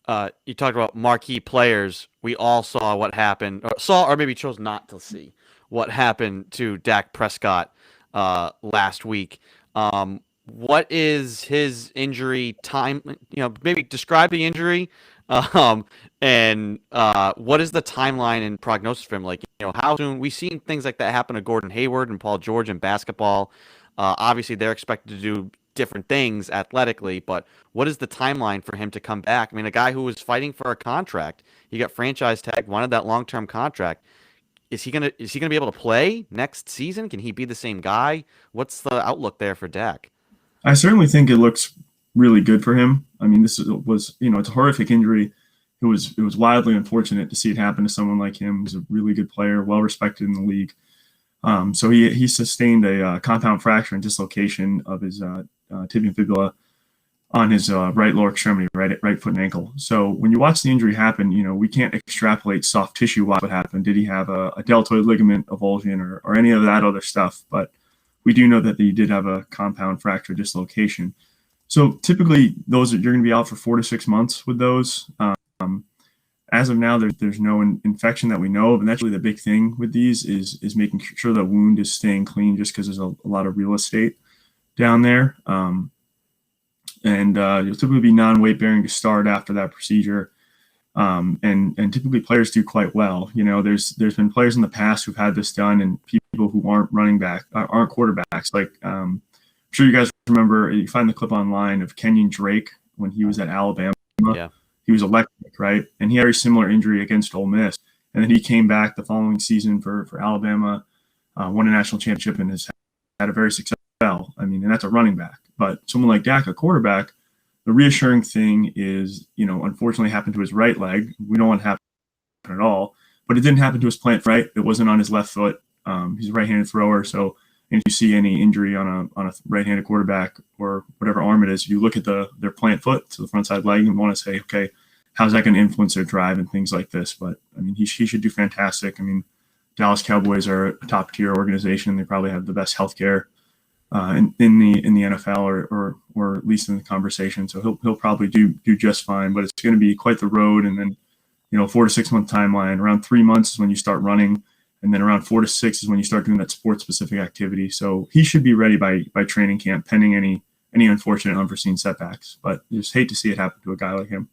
You talked about marquee players. We all saw what happened, or maybe chose not to see what happened to Dak Prescott last week. What is his injury time? Maybe describe the injury, um, and what is the timeline and prognosis for him? Like, how soon we've seen things like that happen to Gordon Hayward and Paul George in basketball. Obviously, they're expected to do different things athletically, but what is the timeline for him to come back? I mean, a guy who was fighting for a contract, he got franchise tagged, wanted that long-term contract. Is he gonna be able to play next season? Can he be the same guy? What's the outlook there for Dak? I certainly think it looks really good for him. I mean, was it's a horrific injury. It was wildly unfortunate to see it happen to someone like him. He's a really good player, well respected in the league. So he sustained a compound fracture and dislocation of his tibial fibula on his right lower extremity, right foot and ankle. So when you watch the injury happen, we can't extrapolate soft tissue what happened. Did he have a deltoid ligament avulsion or any of that other stuff? But we do know that he did have a compound fracture dislocation. So typically, you're going to be out for 4 to 6 months with those. As of now, there's no infection that we know of, and that's really the big thing with these is making sure the wound is staying clean, just because there's a lot of real estate down there. And you'll typically be non-weight bearing to start after that procedure. And typically players do quite well. There's been players in the past who've had this done, and people who aren't quarterbacks. Like I'm sure you guys remember, you find the clip online of Kenyon Drake when he was at Alabama. Yeah. He was electric, right? And he had a very similar injury against Ole Miss. And then he came back the following season for Alabama, won a national championship, and has had a very successful. I mean, and that's a running back. But someone like Dak, a quarterback, the reassuring thing is, unfortunately happened to his right leg. We don't want it to happen at all. But it didn't happen to his plant right. It wasn't on his left foot. He's a right-handed thrower. So if you see any injury on a right-handed quarterback or whatever arm it is, you look at their plant foot, so the front side leg, and want to say, okay, how's that going to influence their drive and things like this? But I mean, he should do fantastic. I mean, Dallas Cowboys are a top-tier organization. They probably have the best healthcare in the NFL or at least in the conversation. So he'll probably do just fine. But it's going to be quite the road. And then 4 to 6 month timeline. Around 3 months is when you start running, and then around 4 to 6 is when you start doing that sports specific activity. So he should be ready by training camp, pending any unfortunate unforeseen setbacks. But I just hate to see it happen to a guy like him.